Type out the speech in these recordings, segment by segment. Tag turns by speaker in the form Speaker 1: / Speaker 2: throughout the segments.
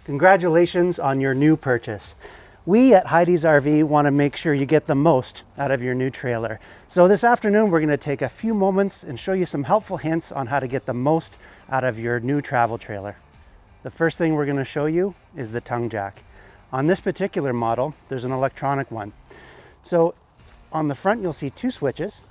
Speaker 1: Congratulations on your new purchase. We at Heidi'S RV want to make sure you get the most out of your new trailer. So this afternoon, we're going to take a few moments and show you some helpful hints on how to get the most out of your new travel trailer. The first thing we're going to show you is the tongue jack. On this particular model, there's an electronic one. So on the front, you'll see two switches.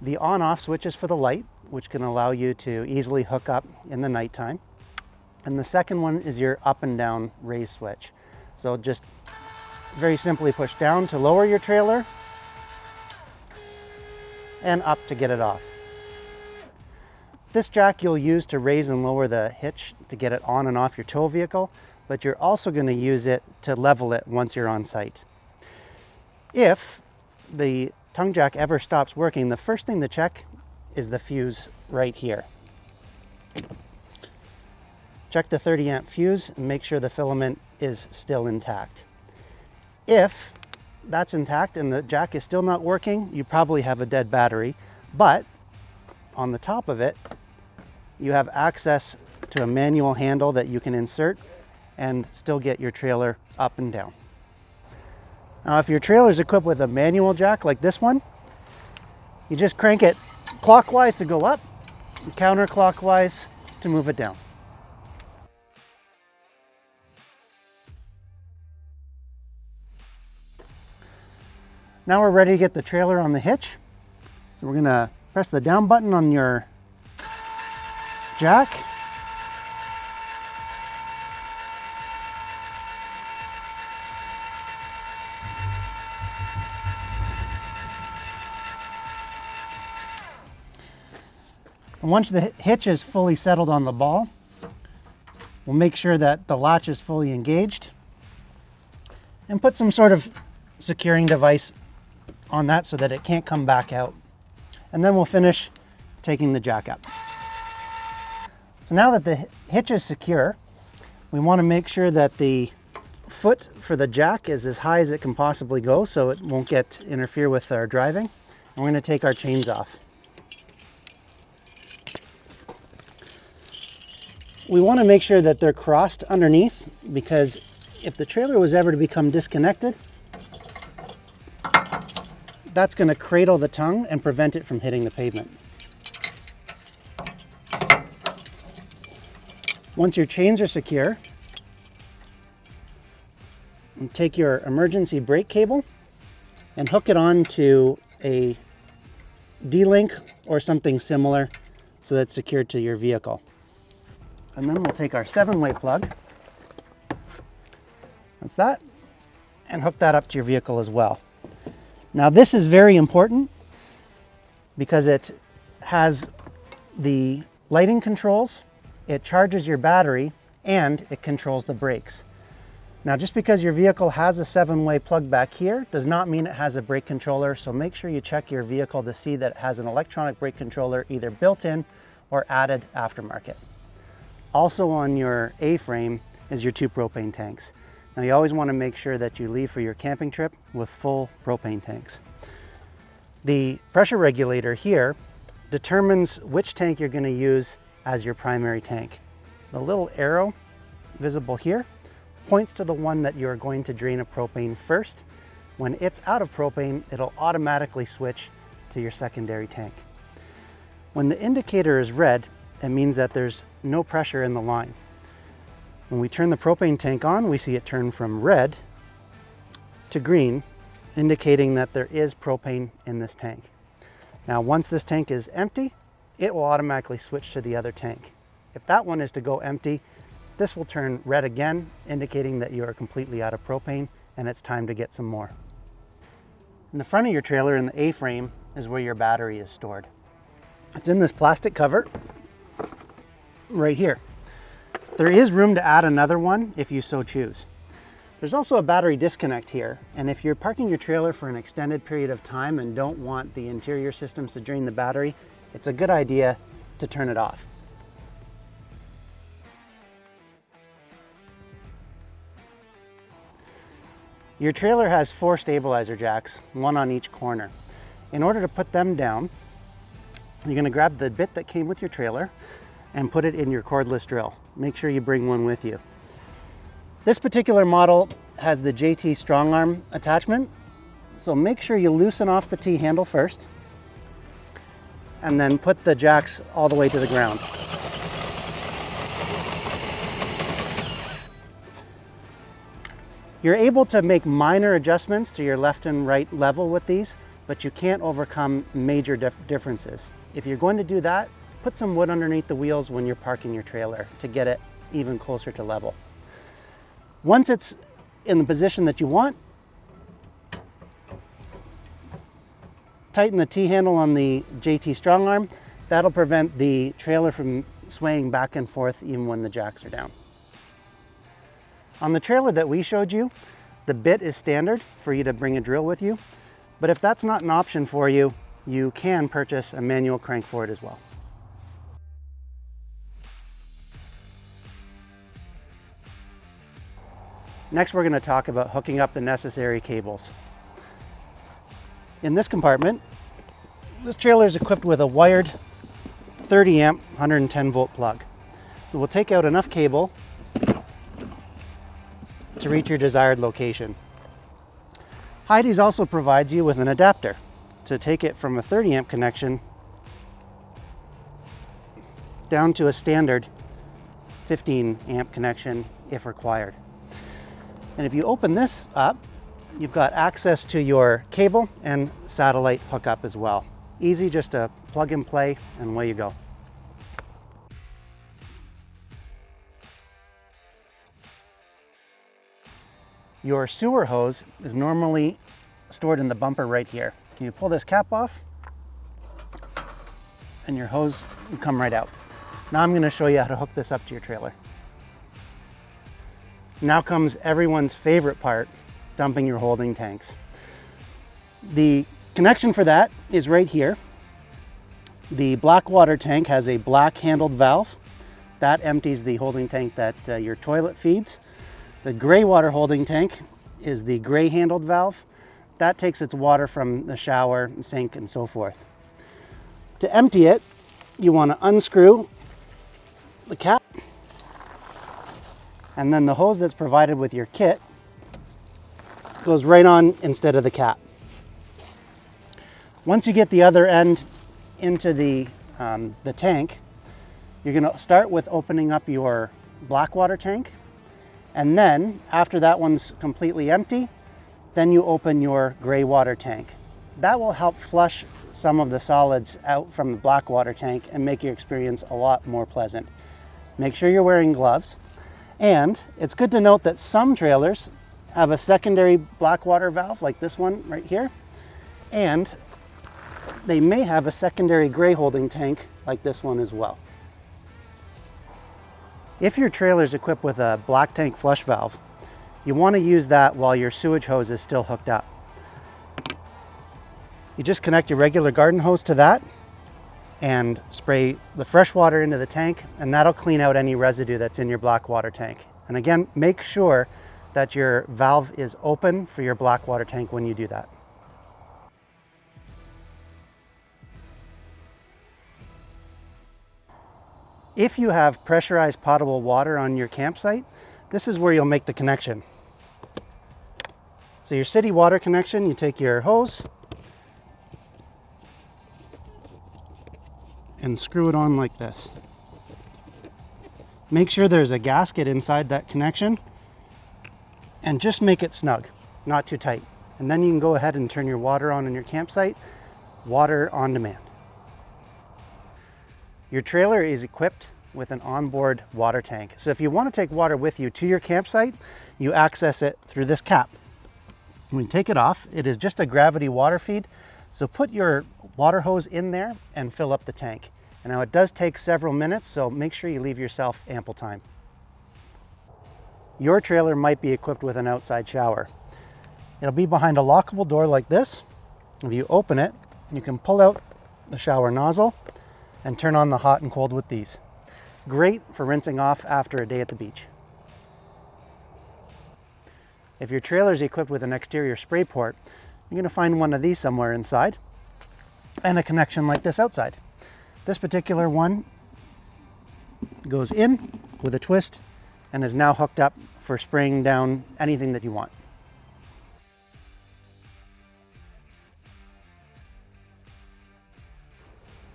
Speaker 1: The on-off switch is for the light, which can allow you to easily hook up in the nighttime. And the second one is your up and down raise switch. So just very simply push down to lower your trailer and up to get it off. This jack you'll use to raise and lower the hitch to get it on and off your tow vehicle, but you're also going to use it to level it once you're on site. If the tongue jack ever stops working, the first thing to check is the fuse right here. Check the 30 amp fuse and make sure the filament is still intact. If that's intact and the jack is still not working, you probably have a dead battery, but on the top of it, you have access to a manual handle that you can insert and still get your trailer up and down. Now, if your trailer is equipped with a manual jack like this one, you just crank it clockwise to go up and counterclockwise to move it down. Now we're ready to get the trailer on the hitch. So we're gonna press the down button on your jack. And once the hitch is fully settled on the ball, we'll make sure that the latch is fully engaged and put some sort of securing device on that so that it can't come back out. And then we'll finish taking the jack up. So now that the hitch is secure, we want to make sure that the foot for the jack is as high as it can possibly go so it won't interfere with our driving. And we're going to take our chains off. We want to make sure that they're crossed underneath, because if the trailer was ever to become disconnected, that's going to cradle the tongue and prevent it from hitting the pavement. Once your chains are secure, take your emergency brake cable and hook it on to a D-link or something similar so that it's secured to your vehicle. And then we'll take our 7-way plug, that's that, and hook that up to your vehicle as well. Now this is very important because it has the lighting controls, it charges your battery, and it controls the brakes. Now just because your vehicle has a 7-way plug back here does not mean it has a brake controller, so make sure you check your vehicle to see that it has an electronic brake controller either built in or added aftermarket. Also on your A-frame is your 2 propane tanks. Now you always want to make sure that you leave for your camping trip with full propane tanks. The pressure regulator here determines which tank you're going to use as your primary tank. The little arrow visible here points to the one that you're going to drain a propane first. When it's out of propane, it'll automatically switch to your secondary tank. When the indicator is red, it means that there's no pressure in the line. When we turn the propane tank on, we see it turn from red to green, indicating that there is propane in this tank. Now, once this tank is empty, it will automatically switch to the other tank. If that one is to go empty, this will turn red again, indicating that you are completely out of propane and it's time to get some more. In the front of your trailer in the A-frame is where your battery is stored. It's in this plastic cover right here. There is room to add another one if you so choose. There's also a battery disconnect here, and if you're parking your trailer for an extended period of time and don't want the interior systems to drain the battery, it's a good idea to turn it off. Your trailer has 4 stabilizer jacks, one on each corner. In order to put them down, you're going to grab the bit that came with your trailer and put it in your cordless drill. Make sure you bring one with you. This particular model has the JT strong arm attachment, so make sure you loosen off the T-handle first and then put the jacks all the way to the ground. You're able to make minor adjustments to your left and right level with these, but you can't overcome major differences. If you're going to do that, put some wood underneath the wheels when you're parking your trailer to get it even closer to level. Once it's in the position that you want, tighten the T-handle on the JT strong arm. That'll prevent the trailer from swaying back and forth even when the jacks are down. On the trailer that we showed you, the bit is standard for you to bring a drill with you, but if that's not an option for you, you can purchase a manual crank for it as well. Next, we're going to talk about hooking up the necessary cables. In this compartment, this trailer is equipped with a wired 30 amp 110 volt plug. So we'll take out enough cable to reach your desired location. Heidi'S also provides you with an adapter to take it from a 30 amp connection down to a standard 15 amp connection if required. And if you open this up, you've got access to your cable and satellite hookup as well. Easy just to plug and play, and away you go. Your sewer hose is normally stored in the bumper right here. You pull this cap off and your hose will come right out. Now I'm going to show you how to hook this up to your trailer. Now comes everyone's favorite part, dumping your holding tanks. The connection for that is right here. The black water tank has a black handled valve. That empties the holding tank that your toilet feeds. The gray water holding tank is the gray handled valve. That takes its water from the shower, sink, and so forth. To empty it, you want to unscrew the cap, and then the hose that's provided with your kit goes right on instead of the cap. Once you get the other end into the tank, you're going to start with opening up your black water tank. And then, after that one's completely empty, then you open your gray water tank. That will help flush some of the solids out from the black water tank and make your experience a lot more pleasant. Make sure you're wearing gloves. And it's good to note that some trailers have a secondary black water valve, like this one right here. And they may have a secondary gray holding tank, like this one as well. If your trailer is equipped with a black tank flush valve, you want to use that while your sewage hose is still hooked up. You just connect your regular garden hose to that and spray the fresh water into the tank, and that'll clean out any residue that's in your black water tank. And again, make sure that your valve is open for your black water tank when you do that. If you have pressurized potable water on your campsite, this is where you'll make the connection. So your city water connection, you take your hose and screw it on like this. Make sure there's a gasket inside that connection and just make it snug, not too tight. And then you can go ahead and turn your water on in your campsite, water on demand. Your trailer is equipped with an onboard water tank. So if you want to take water with you to your campsite, you access it through this cap. When you take it off, it is just a gravity water feed. So put your water hose in there and fill up the tank. And now it does take several minutes, so make sure you leave yourself ample time. Your trailer might be equipped with an outside shower. It'll be behind a lockable door like this. If you open it, you can pull out the shower nozzle and turn on the hot and cold with these. Great for rinsing off after a day at the beach. If your trailer is equipped with an exterior spray port, you're going to find one of these somewhere inside and a connection like this outside. This particular one goes in with a twist and is now hooked up for spraying down anything that you want.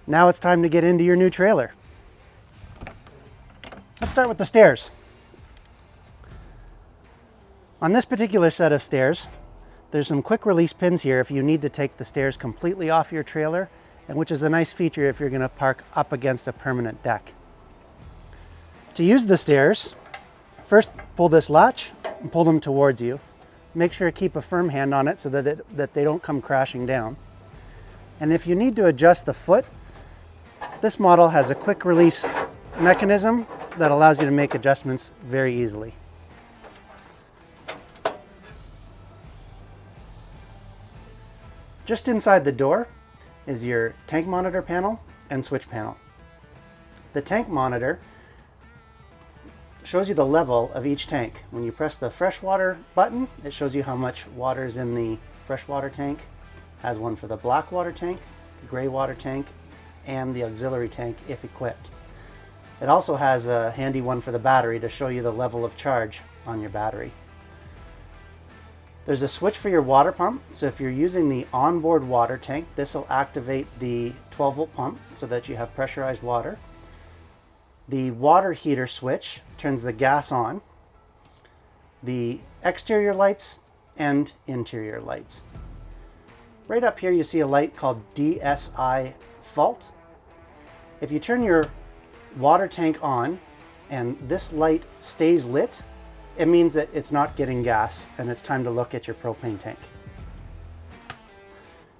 Speaker 1: Now it's time to get into your new trailer. Let's start with the stairs. On this particular set of stairs, there's some quick release pins here if you need to take the stairs completely off your trailer, and which is a nice feature if you're going to park up against a permanent deck. To use the stairs, first pull this latch and pull them towards you. Make sure to keep a firm hand on it so that they don't come crashing down. And if you need to adjust the foot, this model has a quick release mechanism that allows you to make adjustments very easily. Just inside the door is your tank monitor panel and switch panel. The tank monitor shows you the level of each tank. When you press the freshwater button, it shows you how much water is in the freshwater tank. It has one for the black water tank, the gray water tank, and the auxiliary tank if equipped. It also has a handy one for the battery to show you the level of charge on your battery. There's a switch for your water pump, so if you're using the onboard water tank, this will activate the 12-volt pump so that you have pressurized water. The water heater switch turns the gas on, the exterior lights and interior lights. Right up here you see a light called DSI fault. If you turn your water tank on and this light stays lit, it means that it's not getting gas and it's time to look at your propane tank.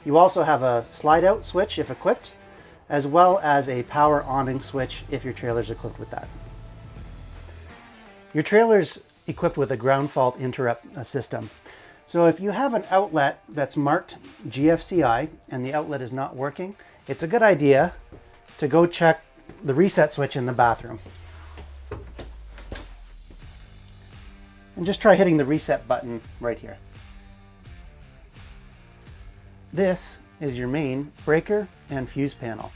Speaker 1: You also have a slide out switch if equipped, as well as a power awning switch if your trailer is equipped with that. Your trailer is equipped with a ground fault interrupt system. So if you have an outlet that's marked GFCI and the outlet is not working, it's a good idea to go check the reset switch in the bathroom. And just try hitting the reset button right here. This is your main breaker and fuse panel.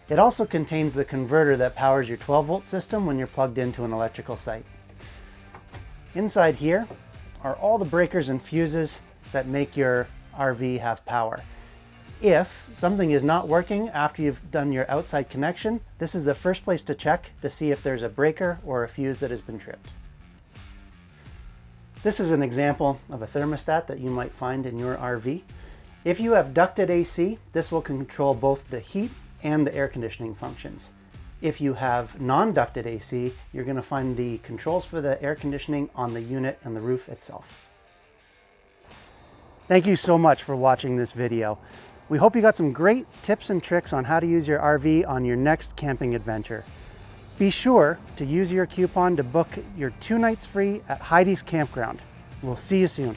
Speaker 1: It also contains the converter that powers your 12-volt system when you're plugged into an electrical site. Inside here are all the breakers and fuses that make your RV have power. If something is not working after you've done your outside connection, this is the first place to check to see if there's a breaker or a fuse that has been tripped. This is an example of a thermostat that you might find in your RV. If you have ducted AC, this will control both the heat and the air conditioning functions. If you have non-ducted AC, you're going to find the controls for the air conditioning on the unit and the roof itself. Thank you so much for watching this video. We hope you got some great tips and tricks on how to use your RV on your next camping adventure. Be sure to use your coupon to book your 2 nights free at Heidi'S Campground. We'll see you soon.